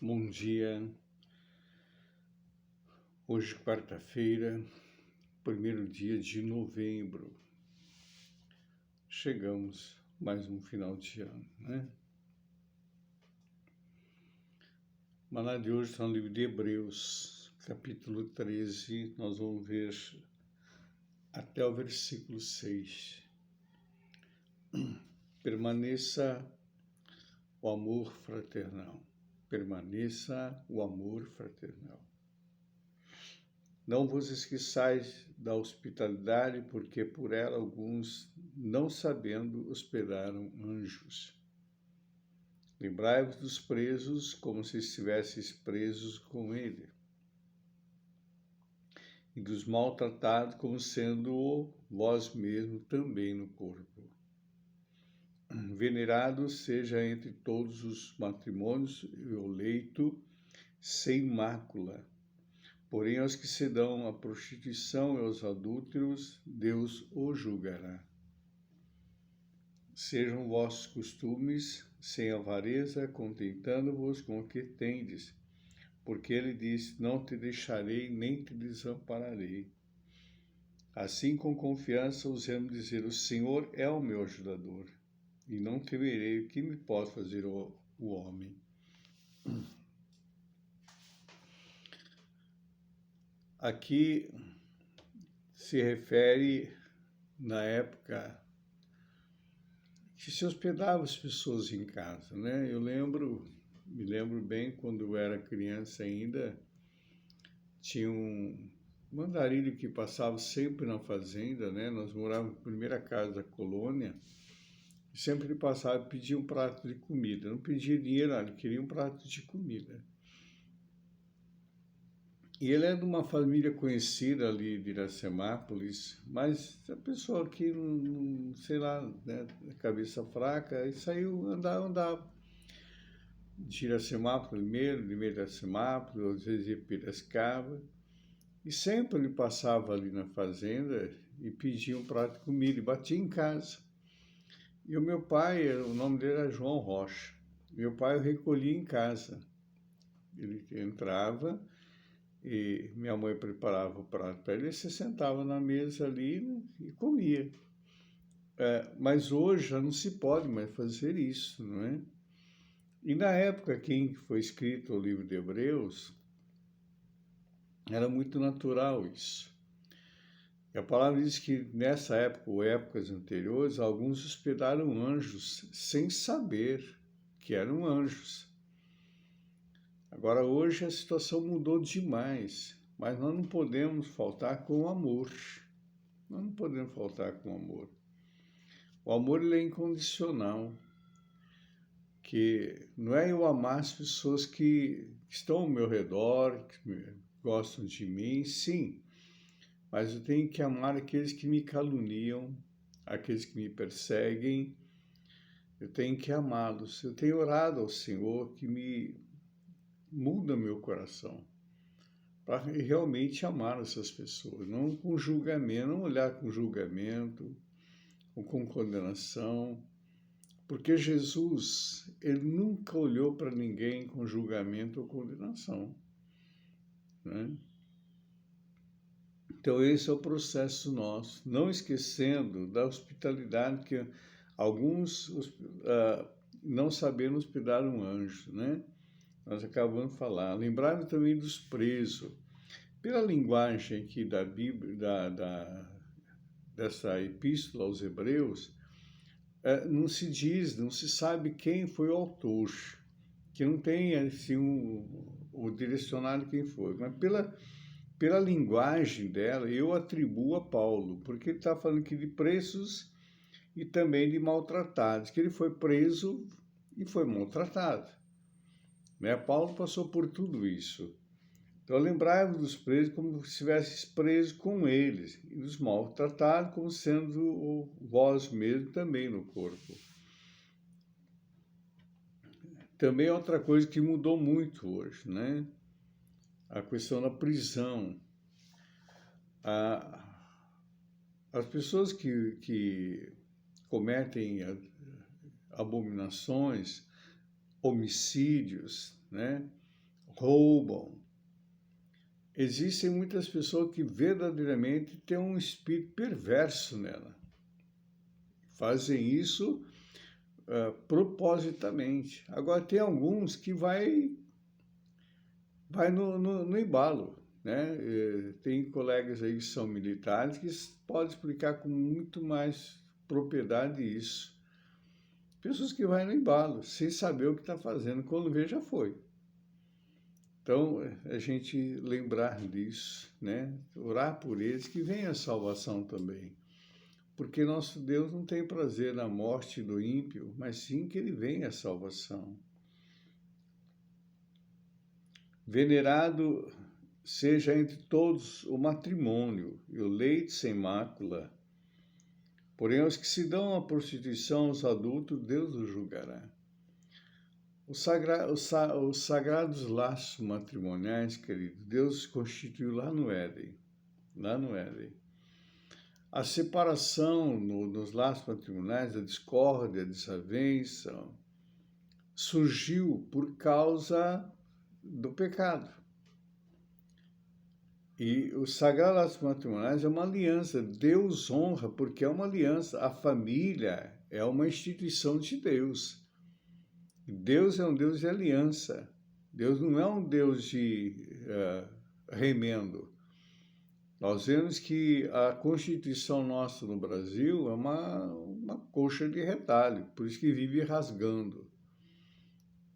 Bom dia. Hoje, quarta-feira, primeiro dia de novembro. Chegamos mais um final de ano, né? O maná de hoje está no livro de Hebreus, capítulo 13. Nós vamos ver até o versículo 6. Permaneça o amor fraternal. Permaneça o amor fraternal. Não vos esqueçais da hospitalidade, porque por ela alguns, não sabendo, hospedaram anjos. Lembrai-vos dos presos, como se estivesseis presos com ele, e dos maltratados, como sendo vós mesmos também no corpo. Venerado seja entre todos os matrimônios o leito sem mácula. Porém, aos que se dão à prostituição e aos adúlteros, Deus os julgará. Sejam vossos costumes sem avareza, contentando-vos com o que tendes, porque ele diz: não te deixarei nem te desampararei. Assim, com confiança, ousemos dizer: o Senhor é o meu ajudador, e não temerei o que me pode fazer o homem. Aqui se refere na época que se hospedava as pessoas em casa, né? Me lembro bem quando eu era criança ainda, tinha um andarilho que passava sempre na fazenda, né? Nós morávamos na primeira casa da colônia, e sempre ele passava e pedia um prato de comida. Não pedia dinheiro, ele queria um prato de comida. E ele é de uma família conhecida ali de Iracemápolis, mas a pessoa que não sei lá, né, cabeça fraca, e saiu, andava. De Iracemápolis primeiro, de Iracemápolis, às vezes ia para Piracicaba, e sempre ele passava ali na fazenda e pedia um prato de comida, e batia em casa. E o meu pai, o nome dele era João Rocha, meu pai eu recolhia em casa. Ele entrava, e minha mãe preparava o prato para ele, se sentava na mesa ali, né, e comia. Mas hoje já não se pode mais fazer isso, não é? E na época em que foi escrito o livro de Hebreus, era muito natural isso. E a palavra diz que nessa época, ou épocas anteriores, alguns hospedaram anjos sem saber que eram anjos. Agora, hoje a situação mudou demais, mas nós não podemos faltar com o amor. Nós não podemos faltar com o amor. O amor ele é incondicional, que não é eu amar as pessoas que estão ao meu redor, que gostam de mim, sim, mas eu tenho que amar aqueles que me caluniam, aqueles que me perseguem, eu tenho que amá-los. Eu tenho orado ao Senhor que me muda meu coração, para realmente amar essas pessoas, não com julgamento, não olhar com julgamento, ou com condenação, porque Jesus, ele nunca olhou para ninguém com julgamento ou condenação, né? Então esse é o processo nosso, não esquecendo da hospitalidade que alguns não sabendo hospedar um anjo, né? Nós acabamos de falar. Lembraram também dos presos. Pela linguagem aqui da Bíblia, dessa epístola aos Hebreus, não se diz, não se sabe quem foi o autor, que não tem assim o direcionado quem foi, mas pela linguagem dela, eu atribuo a Paulo, porque ele está falando aqui de presos e também de maltratados, que ele foi preso e foi maltratado, né? Paulo passou por tudo isso. Então, lembrai-vos dos presos como se estivesseis presos com eles, e dos maltratados como sendo vós mesmos também no corpo. Também é outra coisa que mudou muito hoje, né? A questão da prisão. As pessoas que cometem abominações, homicídios, né? roubam. Existem muitas pessoas que verdadeiramente têm um espírito perverso nela. Fazem isso propositamente. Agora, tem alguns que vai no embalo, né? Tem colegas aí que são militares que podem explicar com muito mais propriedade isso. Pessoas que vão no embalo, sem saber o que está fazendo, quando vê já foi. Então, a gente lembrar disso, né? Orar por eles, que venha a salvação também. Porque nosso Deus não tem prazer na morte do ímpio, mas sim que ele venha a salvação. Venerado seja entre todos o matrimônio e o leito sem mácula. Porém, aos que se dão à prostituição, os adultos, Deus os julgará. Os sagrados laços matrimoniais, querido, Deus constituiu lá no Éden. Lá no Éden. A separação nos laços matrimoniais, a discórdia, a desavença, surgiu por causa do pecado. E os sagrados laços matrimoniais é uma aliança. Deus honra porque é uma aliança. A família é uma instituição de Deus. Deus é um Deus de aliança. Deus não é um Deus de remendo. Nós vemos que a Constituição nossa no Brasil é uma coxa de retalho, por isso que vive rasgando.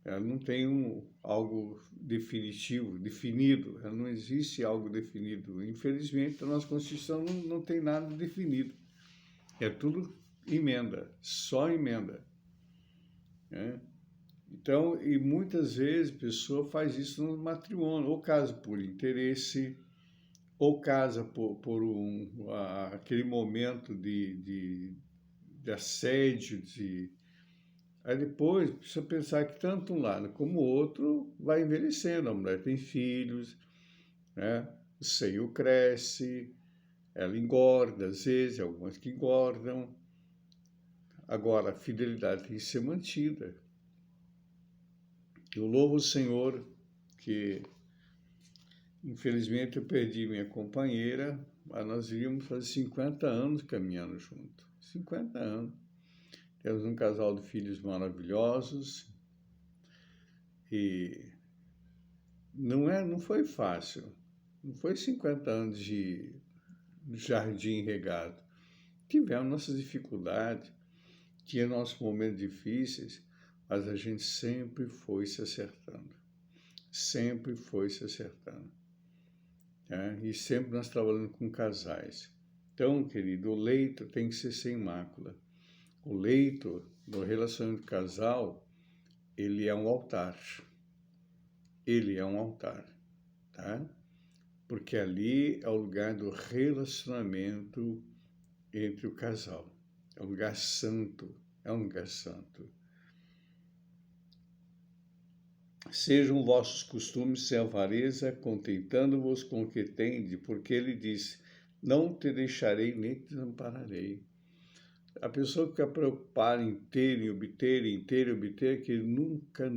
Ela não tem algo definitivo, definido, ela não existe algo definido. Infelizmente, a nossa Constituição não tem nada definido. É tudo emenda, só emenda. Né? Então, e muitas vezes a pessoa faz isso no matrimônio, ou casa por interesse, ou casa por aquele momento de assédio, Aí depois precisa pensar que tanto um lado como o outro vai envelhecendo, a mulher tem filhos, né? O seio cresce, ela engorda, às vezes, algumas que engordam. Agora, a fidelidade tem que ser mantida. Eu louvo o Senhor que, infelizmente, eu perdi minha companheira, mas nós iríamos fazer 50 anos caminhando junto. 50 anos. Temos um casal de filhos maravilhosos e não foi fácil. Não foi 50 anos de jardim regado. Tivemos nossas dificuldades, tinha nossos momentos difíceis, mas a gente sempre foi se acertando. Sempre foi se acertando. Né? E sempre nós trabalhando com casais. Então, querido, o leito tem que ser sem mácula. O leito do relacionamento casal, ele é um altar. Ele é um altar, tá? Porque ali é o lugar do relacionamento entre o casal. É um lugar santo, é um lugar santo. Sejam vossos costumes sem avareza, contentando-vos com o que tende, porque ele diz, não te deixarei nem te desampararei. A pessoa que fica preocupada em ter, em obter, que nunca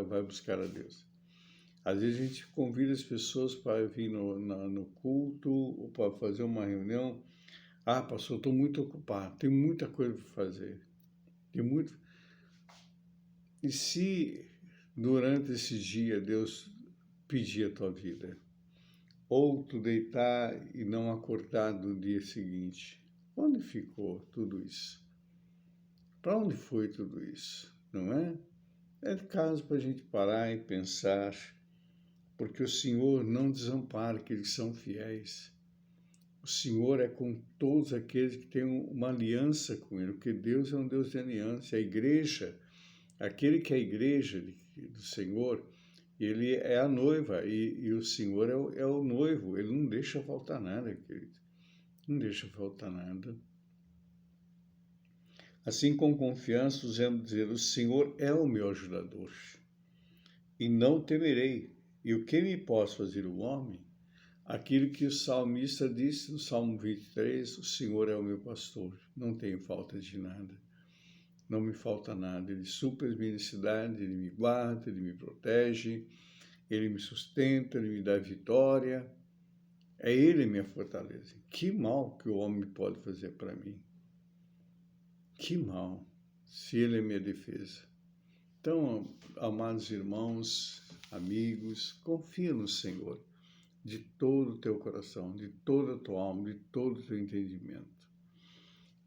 vai buscar a Deus. Às vezes a gente convida as pessoas para vir no culto ou para fazer uma reunião. Ah, pastor, estou muito ocupado, tem muita coisa para fazer. E se durante esse dia Deus pedir a tua vida? Ou tu deitar e não acordar no dia seguinte? Onde ficou tudo isso? Para onde foi tudo isso? Não é? É caso para a gente parar e pensar, porque o Senhor não desampara aqueles que são fiéis. O Senhor é com todos aqueles que têm uma aliança com Ele, porque Deus é um Deus de aliança. A igreja, aquele que é a igreja do Senhor, Ele é a noiva e o Senhor é o noivo. Ele não deixa faltar nada, querido. Não deixa faltar nada. Assim, com confiança, usamos dizer, o Senhor é o meu ajudador, e não temerei. E o que me posso fazer o homem? Aquilo que o salmista disse no Salmo 23, o Senhor é o meu pastor, não tenho falta de nada. não me falta nada. Ele supre as minhas necessidades, Ele me guarda, Ele me protege, Ele me sustenta, Ele me dá vitória. É Ele a minha fortaleza. Que mal que o homem pode fazer para mim? Que mal, se Ele é minha defesa. Então, amados irmãos, amigos, confia no Senhor de todo o teu coração, de toda a tua alma, de todo o teu entendimento.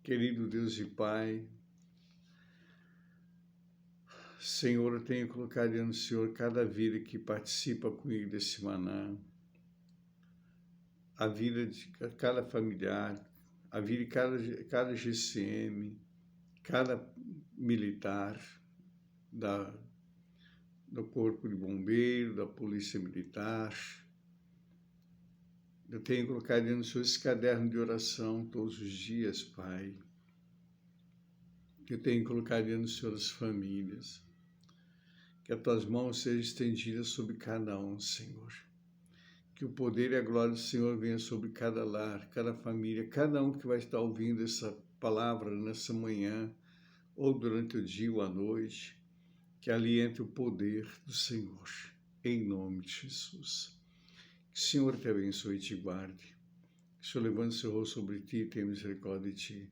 Querido Deus e Pai, Senhor, eu tenho colocado diante do Senhor cada vida que participa comigo desse maná, a vida de cada familiar, a vida de cada GCM, cada militar do Corpo de Bombeiro, da Polícia Militar. Eu tenho colocado diante do Senhor esse caderno de oração todos os dias, Pai. Eu tenho colocado diante do Senhor as famílias. Que as tuas mãos sejam estendidas sobre cada um, Senhor. Que o poder e a glória do Senhor venha sobre cada lar, cada família, cada um que vai estar ouvindo essa palavra nessa manhã, ou durante o dia ou a noite. Que ali entre o poder do Senhor, em nome de Jesus. Que o Senhor te abençoe e te guarde. Que o Senhor levante seu rosto sobre ti e tenha misericórdia de ti.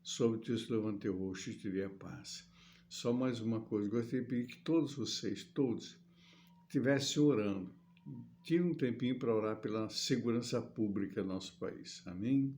Sobre ti se levante teu rosto e te dê a paz. Só mais uma coisa, gostaria de pedir que todos vocês, todos, estivessem orando. Tire um tempinho para orar pela segurança pública do nosso país. Amém?